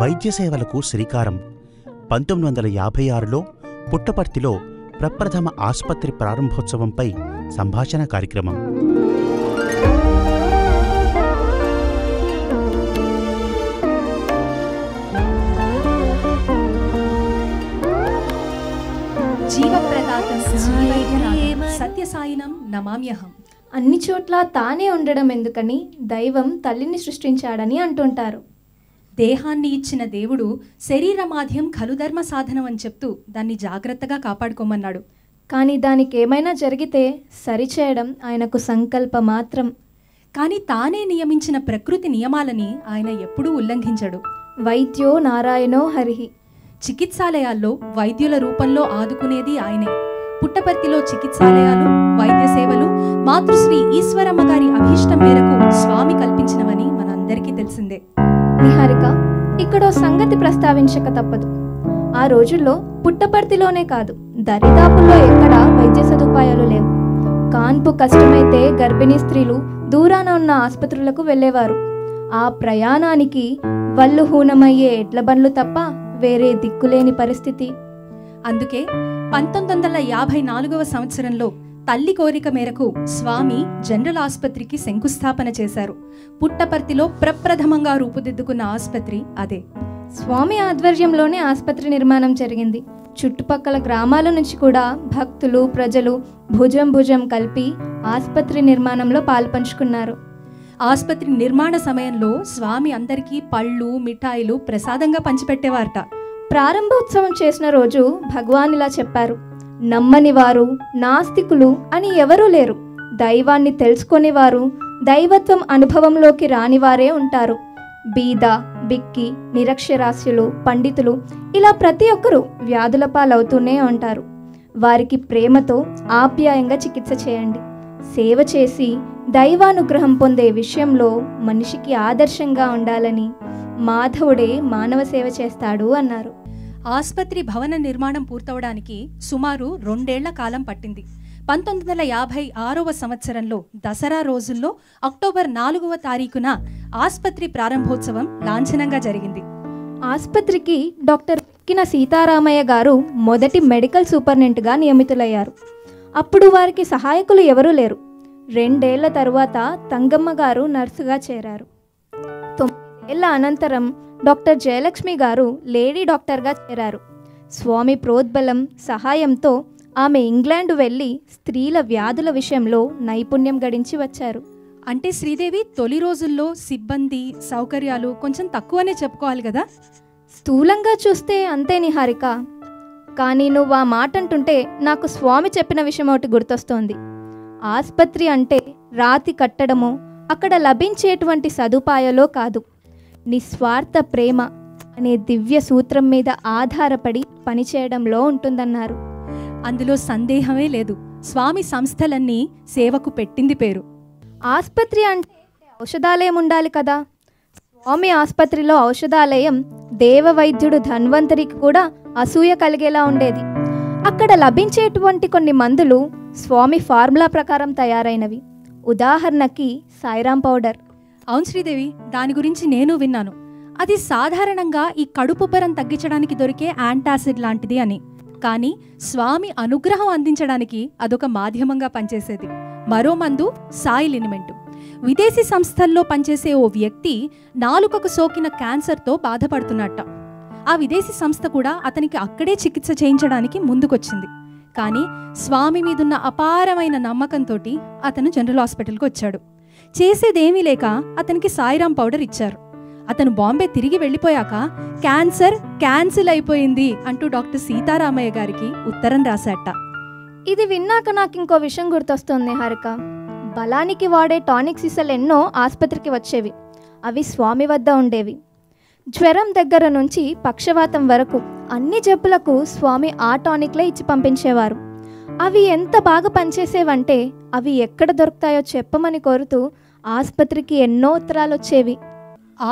వైద్య సేవలకు శ్రీకారం. 1956లో పుట్టపర్తిలో ప్రప్రథమ ఆస్పత్రి ప్రారంభోత్సవంపై సంభాషణ కార్యక్రమం. సత్యసాయినం నమామ్యహం. అన్ని చోట్ల తానే ఉండడం ఎందుకని దైవం తల్లిని సృష్టించాడని అంటుంటారు. దేహాన్ని ఇచ్చిన దేవుడు శరీరమాధ్యం ఖలుధర్మ సాధనం అని చెప్తూ దాన్ని జాగ్రత్తగా కాపాడుకోమన్నాడు. కానీ దానికి ఏమైనా జరిగితే సరిచేయడం ఆయనకు సంకల్ప మాత్రం. కానీ తానే నియమించిన ప్రకృతి నియమాలని ఆయన ఎప్పుడూ ఉల్లంఘించడు. వైద్యో నారాయణో హరిహి. చికిత్సాలయాల్లో వైద్యుల రూపంలో ఆదుకునేది ఆయనే. పుట్టపర్తిలో చికిత్సాలయాలు, వైద్య సేవలు మాతృశ్రీ ఈశ్వరమ్మ గారి అభీష్టం మేరకు స్వామి కల్పించినవని మనందరికీ తెలిసిందే. నిహారిక, ఇక్కడో సంగతి ప్రస్తావించక తప్పదు. ఆ రోజుల్లో పుట్టపర్తిలోనే కాదు, దరిదాపుల్లో ఎక్కడా వైద్య సదుపాయాలు లేవు. కాన్పు కష్టమైతే గర్భిణీ స్త్రీలు దూరాన ఉన్న ఆసుపత్రులకు వెళ్ళేవారు. ఆ ప్రయాణానికి వల్లు హూనమయ్యే ఎడ్ల బండ్లు తప్ప వేరే దిక్కులేని పరిస్థితి. అందుకే 1954వ సంవత్సరంలో తల్లి కోరిక మేరకు స్వామి జనరల్ ఆసుపత్రికి శంకుస్థాపన చేశారు. పుట్టపర్తిలో ప్రప్రథమంగా రూపుదిద్దుకున్న ఆసుపత్రి అదే. స్వామి ఆధ్వర్యంలోనే ఆసుపత్రి నిర్మాణం జరిగింది. చుట్టుపక్కల గ్రామాల నుంచి కూడా భక్తులు, ప్రజలు భుజం భుజం కలిపి ఆసుపత్రి నిర్మాణంలో పాల్పంచుకున్నారు. ఆసుపత్రి నిర్మాణ సమయంలో స్వామి అందరికీ పళ్ళు, మిఠాయిలు ప్రసాదంగా పంచిపెట్టేవారట. ప్రారంభోత్సవం చేసిన రోజు భగవాన్ ఇలా చెప్పారు: నమ్మని వారు, నాస్తికులు అని ఎవరూ లేరు. దైవాన్ని తెలుసుకొనివారు, దైవత్వం అనుభవంలోకి రానివారే ఉంటారు. బీద, బిక్కి, నిరక్షరాస్యులు, పండితులు ఇలా ప్రతి ఒక్కరూ వ్యాధుల పాలవుతూనే ఉంటారు. వారికి ప్రేమతో ఆప్యాయంగా చికిత్స చేయండి. సేవ చేసి దైవానుగ్రహం పొందే విషయంలో మనిషికి ఆదర్శంగా ఉండాలని మాధవుడే మానవ సేవ చేస్తాడు అన్నారు. ఆసుపత్రి భవన నిర్మాణం పూర్తవడానికి సుమారు 2 ఏళ్ల కాలం పట్టింది. 1956వ సంవత్సరంలో దసరా రోజుల్లో అక్టోబర్ 4వ తారీఖున ఆసుపత్రి ప్రారంభోత్సవం లాంఛనంగా జరిగింది. ఆసుపత్రికి డాక్టర్ కిన సీతారామయ్య గారు మొదటి మెడికల్ సూపరింటెండెంట్గా నియమితులయ్యారు. అప్పుడు వారికి సహాయకులు ఎవరూ లేరు. 2 ఏళ్ల తరువాత తంగమ్మ గారు నర్సుగా చేరారు. 9 ఏళ్ల అనంతరం డాక్టర్ జయలక్ష్మి గారు లేడీ డాక్టర్గా చేరారు. స్వామి ప్రోద్బలం సహాయంతో ఆమె ఇంగ్లాండ్ వెళ్ళి స్త్రీల వ్యాధుల విషయంలో నైపుణ్యం గడించి వచ్చారు. అంటే శ్రీదేవి తొలి రోజుల్లో సిబ్బంది, సౌకర్యాలు కొంచెం తక్కువనే చెప్పుకోవాలి కదా. స్థూలంగా చూస్తే అంతే నిహారిక. కానీ నువ్వు ఆ మాట అంటుంటే నాకు స్వామి చెప్పిన విషయం ఒకటి గుర్తొస్తోంది. ఆసుపత్రి అంటే రాతి కట్టడమో అక్కడ లభించేటువంటి సదుపాయాలో కాదు, నిస్వార్థ ప్రేమ అనే దివ్య సూత్రం మీద ఆధారపడి పనిచేయడంలో ఉంటుందన్నారు. అందులో సందేహమే లేదు. స్వామి సంస్థలన్నీ సేవకు పెట్టింది పేరు. ఆసుపత్రి అంటే ఔషధాలయం ఉండాలి కదా. స్వామి ఆసుపత్రిలో ఔషధాలయం దేవ వైద్యుడు ధన్వంతరికి కూడా అసూయ కలిగేలా ఉండేది. అక్కడ లభించేటువంటి కొన్ని మందులు స్వామి ఫార్ములా ప్రకారం తయారైనవి. ఉదాహరణకి సాయిరాం పౌడర్. అవును శ్రీదేవి, దాని గురించి నేను విన్నాను. అది సాధారణంగా ఈ కడుపుబ్బరం తగ్గించడానికి దొరికే యాంటాసిడ్ లాంటిది అని. కానీ స్వామి అనుగ్రహం అందించడానికి అదొక మాధ్యమంగా పనిచేసేది. మరో మందు సాయి లినిమెంటు. విదేశీ సంస్థల్లో పనిచేసే ఓ వ్యక్తి నాలుకకు సోకిన క్యాన్సర్తో బాధపడుతున్నట్ట. ఆ విదేశీ సంస్థ కూడా అతనికి అక్కడే చికిత్స చేయించడానికి ముందుకొచ్చింది. కానీ స్వామి మీదున్న అపారమైన నమ్మకంతో అతను జనరల్ హాస్పిటల్కి వచ్చాడు. చేసేదేమీ లేక అతనికి సాయిరాం పౌడర్ ఇచ్చారు. అతను బాంబే తిరిగి వెళ్ళిపోయాక క్యాన్సర్ క్యాన్సిల్ అయిపోయింది అంటూ డాక్టర్ సీతారామయ్య గారికి ఉత్తరం రాశాట. ఇది విన్నాక నాకు ఇంకో విషయం గుర్తొస్తుంది హారిక. బలానికి వాడే టానిక్ సీసాలు ఎన్నో ఆసుపత్రికి వచ్చేవి. అవి స్వామి వద్ద ఉండేవి. జ్వరం దగ్గర నుంచి పక్షవాతం వరకు అన్ని జబ్బులకు స్వామి ఆ టానిక్లే ఇచ్చి పంపించేవారు. అవి ఎంత బాగా పనిచేసేవంటే అవి ఎక్కడ దొరుకుతాయో చెప్పమని కోరుతూ ఆసుపత్రికి ఎన్నో ఉత్తరాలు వచ్చేవి.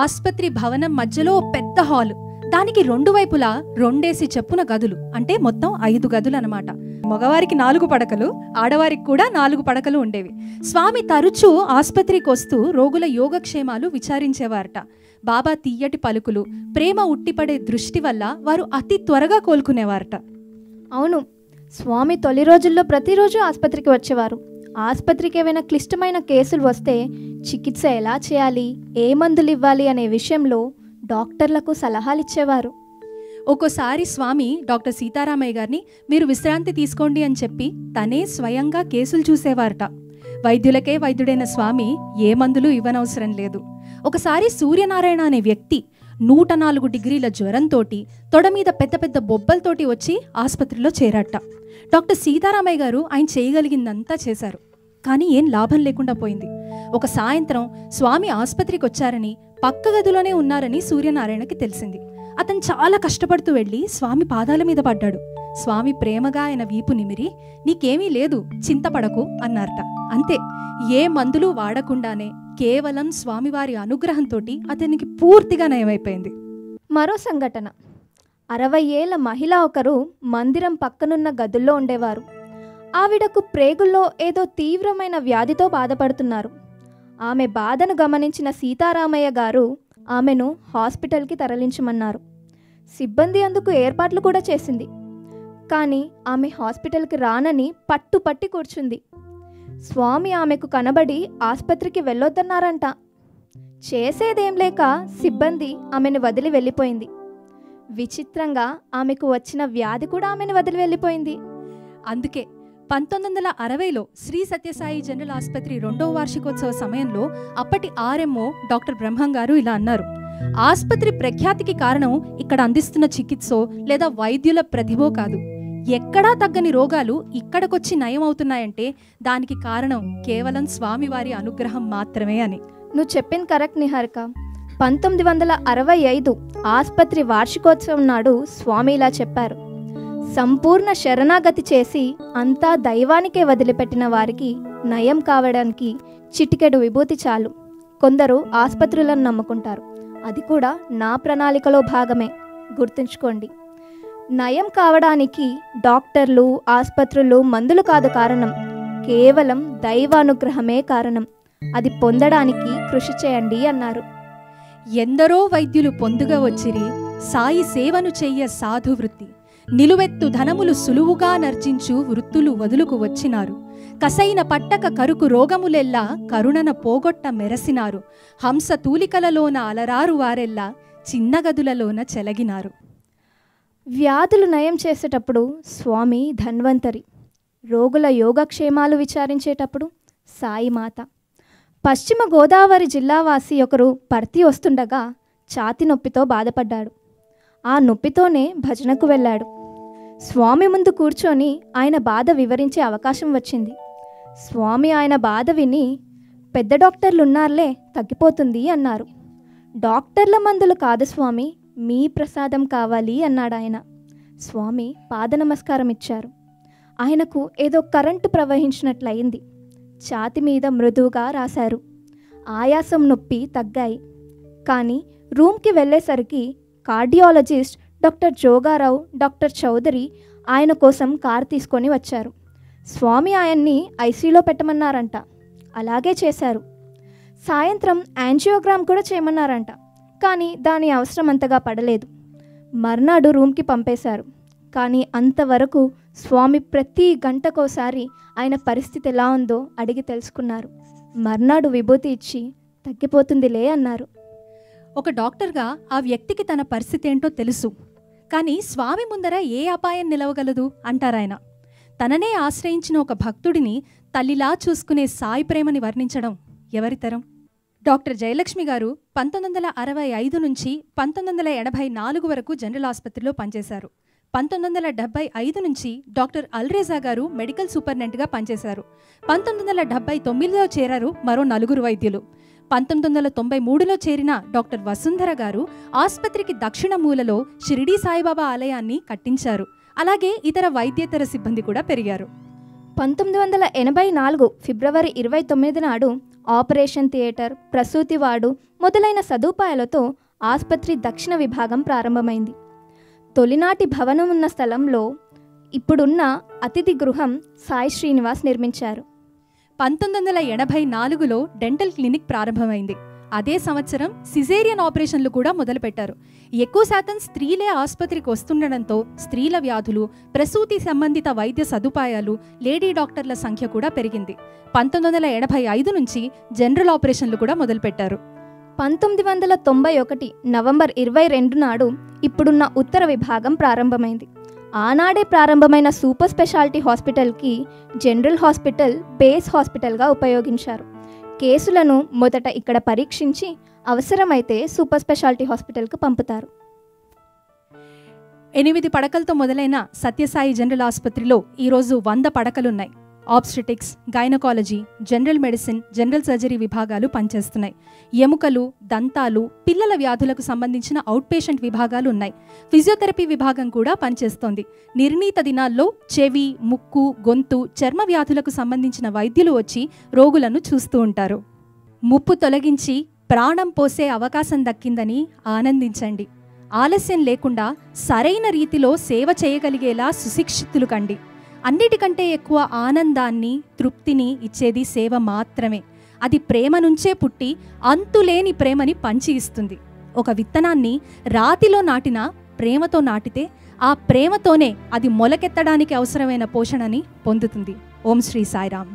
ఆసుపత్రి భవనం మధ్యలో పెద్ద హాలు, దానికి 2 వైపులా 2 చెప్పున గదులు, అంటే మొత్తం 5 గదులు అన్నమాట. మగవారికి 4 పడకలు, ఆడవారికి కూడా 4 పడకలు ఉండేవి. స్వామి తరచూ ఆసుపత్రికి వస్తూ రోగుల యోగక్షేమాలు విచారించేవారట. బాబా తీయటి పలుకులు, ప్రేమ ఉట్టిపడే దృష్టి వల్ల వారు అతి త్వరగా కోలుకునేవారట. అవును, స్వామి తొలి రోజుల్లో ప్రతిరోజు ఆసుపత్రికి వచ్చేవారు. ఆసుపత్రికి ఏవైనా క్లిష్టమైన కేసులు వస్తే చికిత్స ఎలా చేయాలి, ఏ మందులు ఇవ్వాలి అనే విషయంలో డాక్టర్లకు సలహాలు ఇచ్చేవారు. ఒక్కోసారి స్వామి డాక్టర్ సీతారామయ్య గారిని మీరు విశ్రాంతి తీసుకోండి అని చెప్పి తనే స్వయంగా కేసులు చూసేవారట. వైద్యులకే వైద్యుడైన స్వామి ఏ మందులు ఇవ్వనవసరం లేదు. ఒకసారి సూర్యనారాయణ అనే వ్యక్తి 104 డిగ్రీల జ్వరంతోటి, తొడ మీద పెద్ద పెద్ద బొబ్బలతోటి వచ్చి ఆసుపత్రిలో చేరట. డాక్టర్ సీతారామయ్య గారు ఆయన చేయగలిగిందంతా చేశారు, కానీ ఏం లాభం లేకుండా పోయింది. ఒక సాయంత్రం స్వామి ఆసుపత్రికి వచ్చారని, పక్క గదిలోనే ఉన్నారని సూర్యనారాయణకి తెలిసింది. అతను చాలా కష్టపడుతూ వెళ్ళి స్వామి పాదాల మీద పడ్డాడు. స్వామి ప్రేమగా ఆయన వీపు నిమిరి, నీకేమీ లేదు, చింతపడకు అన్నారట. అంతే, ఏ మందులు వాడకుండానే కేవలం స్వామివారి అనుగ్రహంతో అతనికి పూర్తిగా నయమైపోయింది. మరో సంఘటన. 60 ఏళ్ల మహిళ ఒకరు మందిరం పక్కనున్న గదుల్లో ఉండేవారు. ఆవిడకు ప్రేగుల్లో ఏదో తీవ్రమైన వ్యాధితో బాధపడుతున్నారు. ఆమె బాధను గమనించిన సీతారామయ్య గారు ఆమెను హాస్పిటల్కి తరలించమన్నారు. సిబ్బంది అందుకు ఏర్పాట్లు కూడా చేసింది. కానీ ఆమె హాస్పిటల్కి రానని పట్టుపట్టి కూర్చుంది. స్వామి ఆమెకు కనబడి ఆసుపత్రికి వెళ్ళొద్దన్నారంట. చేసేదేం లేక సిబ్బంది ఆమెను వదిలి వెళ్ళిపోయింది. విచిత్రంగా ఆమెకు వచ్చిన వ్యాధి కూడా ఆమెను వదిలి వెళ్ళిపోయింది. అందుకే 1960లో శ్రీ సత్యసాయి జనరల్ ఆసుపత్రి 2వ వార్షికోత్సవ సమయంలో అప్పటి ఆర్ఎంఓ డాక్టర్ బ్రహ్మం గారు ఇలా అన్నారు: ఆసుపత్రి ప్రఖ్యాతికి కారణం ఇక్కడ అందిస్తున్న చికిత్సో లేదా వైద్యుల ప్రతిభో కాదు. ఎక్కడా తగ్గని రోగాలు ఇక్కడికొచ్చి నయం అవుతున్నాయంటే దానికి కారణం కేవలం స్వామివారి అనుగ్రహం మాత్రమే అని. నువ్వు చెప్పింది కరెక్ట్ నిహారిక. 1965 ఆసుపత్రి వార్షికోత్సవం నాడు స్వామి ఇలా చెప్పారు: సంపూర్ణ శరణాగతి చేసి అంతా దైవానికే వదిలిపెట్టిన వారికి నయం కావడానికి చిటికెడు విభూతి చాలు. కొందరు ఆసుపత్రులను నమ్ముకుంటారు, అది కూడా నా ప్రణాళికలో భాగమే, గుర్తుంచుకోండి. నయం కావడానికి డాక్టర్లు, ఆసుపత్రులు, మందులు కాదు కారణం, కేవలం దైవానుగ్రహమే కారణం. అది పొందడానికి కృషి చేయండి అన్నారు. ఎందరో వైద్యులు పొందుగా వచ్చిరి, సాయి సేవను చెయ్య సాధు వృత్తి. నిలువెత్తు ధనములు సులువుగా నర్జించు వృత్తులు వదులుకు వచ్చినారు. కసైన పట్టక కరుకు రోగములెల్లా కరుణన పోగొట్ట మెరసినారు. హంస తూలికలలోన అలరారు వారెల్లా చిన్న గదులలోన చెలగినారు. వ్యాధులు నయం చేసేటప్పుడు స్వామి ధన్వంతరి, రోగుల యోగక్షేమాలు విచారించేటప్పుడు సాయిమాత. పశ్చిమ గోదావరి జిల్లావాసి ఒకరు పర్తి వస్తుండగా ఛాతి నొప్పితో బాధపడ్డాడు. ఆ నొప్పితోనే భజనకు వెళ్ళాడు. స్వామి ముందు కూర్చొని ఆయన బాధ వివరించే అవకాశం వచ్చింది. స్వామి ఆయన బాధ విని, పెద్ద డాక్టర్లున్నారులే, తగ్గిపోతుంది అన్నారు. డాక్టర్ల మందులు కాదు స్వామి, మీ ప్రసాదం కావాలి అన్నాడు ఆయన. స్వామి పాద నమస్కారం ఇచ్చారు. ఆయనకు ఏదో కరెంటు ప్రవహించినట్లయింది. ఛాతి మీద మృదువుగా రాశారు. ఆయాసం, నొప్పి తగ్గాయి. కానీ రూమ్కి వెళ్ళేసరికి cardiologist doctor Jogarao, doctor Chowdary ఆయన కోసం కారు తీసుకొని వచ్చారు. స్వామి ఆయన్ని ఐసీయూలో పెట్టమన్నారంట. అలాగే చేశారు. సాయంత్రం యాంజియోగ్రామ్ కూడా చేయమన్నారంట. కానీ దాని అవసరం అంతగా పడలేదు. మర్నాడు రూమ్కి పంపేశారు. కానీ అంతవరకు స్వామి ప్రతి గంటకోసారి ఆయన పరిస్థితి ఎలా ఉందో అడిగి తెలుసుకున్నారు. మర్నాడు విభూతి ఇచ్చి తగ్గిపోతుందిలే అన్నారు. ఒక డాక్టర్గా ఆ వ్యక్తికి తన పరిస్థితి ఏంటో తెలుసు. కానీ స్వామి ముందర ఏ అపాయం నిలవగలదు అంటారాయన. తననే ఆశ్రయించిన ఒక భక్తుడిని తల్లిలా చూసుకునే సాయి ప్రేమని వర్ణించడం ఎవరితరం? డాక్టర్ జయలక్ష్మి గారు 1965 నుంచి 1984 వరకు జనరల్ ఆసుపత్రిలో పనిచేశారు. 1975 నుంచి డాక్టర్ అల్రేజా గారు మెడికల్ సూపరింటెండెంట్గా పనిచేశారు. 1979లో చేరారు మరో 4 వైద్యులు. 1993లో చేరిన డాక్టర్ వసుంధర గారు ఆసుపత్రికి దక్షిణ మూలలో షిరిడీ సాయిబాబా ఆలయాన్ని కట్టించారు. అలాగే ఇతర వైద్యేతర సిబ్బంది కూడా పెరిగారు. 1984 ఫిబ్రవరి 29 నాడు ఆపరేషన్ థియేటర్, ప్రసూతి వార్డు మొదలైన సదుపాయాలతో ఆసుపత్రి దక్షిణ విభాగం ప్రారంభమైంది. తొలినాటి భవనం ఉన్న స్థలంలో ఇప్పుడున్న అతిథి గృహం సాయి శ్రీనివాస్ నిర్మించారు. 1984లో డెంటల్ క్లినిక్ ప్రారంభమైంది. అదే సంవత్సరం సిజేరియన్ ఆపరేషన్లు కూడా మొదలుపెట్టారు. ఎక్కువ శాతం స్త్రీలే ఆసుపత్రికి వస్తుండడంతో స్త్రీల వ్యాధులు, ప్రసూతి సంబంధిత వైద్య సదుపాయాలు, లేడీ డాక్టర్ల సంఖ్య కూడా పెరిగింది. 1985 నుంచి జనరల్ ఆపరేషన్లు కూడా మొదలుపెట్టారు. 1991 నవంబర్ 22 నాడు ఇప్పుడున్న ఉత్తర విభాగం ప్రారంభమైంది. ఆనాడే ప్రారంభమైన సూపర్ స్పెషాలిటీ హాస్పిటల్కి జనరల్ హాస్పిటల్ బేస్ హాస్పిటల్గా ఉపయోగించారు. కేసులను మొదట ఇక్కడ పరీక్షించి అవసరమైతే సూపర్ స్పెషాలిటీ హాస్పిటల్కి పంపుతారు. 8 పడకలతో మొదలైన సత్యసాయి జనరల్ ఆసుపత్రిలో ఈరోజు 100 పడకలున్నాయి. Obstetrics, gynaecology, general medicine, general surgery విభాగాలు పనిచేస్తున్నాయి. ఎముకలు, దంతాలు, పిల్లల వ్యాధులకు సంబంధించిన అవుట్ పేషెంట్ విభాగాలు ఉన్నాయి. ఫిజియోథెరపీ విభాగం కూడా పనిచేస్తోంది. నిర్ణీత దినాల్లో చెవి, ముక్కు, గొంతు, చర్మ వ్యాధులకు సంబంధించిన వైద్యులు వచ్చి రోగులను చూస్తూ ఉంటారు. ముప్పు తొలగించి ప్రాణం పోసే అవకాశం దక్కిందని ఆనందించండి. ఆలస్యం లేకుండా సరైన రీతిలో సేవ చేయగలిగేలా సుశిక్షితులు కండి. అన్నిటికంటే ఎక్కువ ఆనందాన్ని, తృప్తిని ఇచ్చేది సేవ మాత్రమే. అది ప్రేమ నుంచే పుట్టి అంతులేని ప్రేమని పంచి ఇస్తుంది. ఒక విత్తనాన్ని రాతిలో నాటినా ప్రేమతో నాటితే ఆ ప్రేమతోనే అది మొలకెత్తడానికి అవసరమైన పోషణని పొందుతుంది. ఓం శ్రీ సాయిరామ్.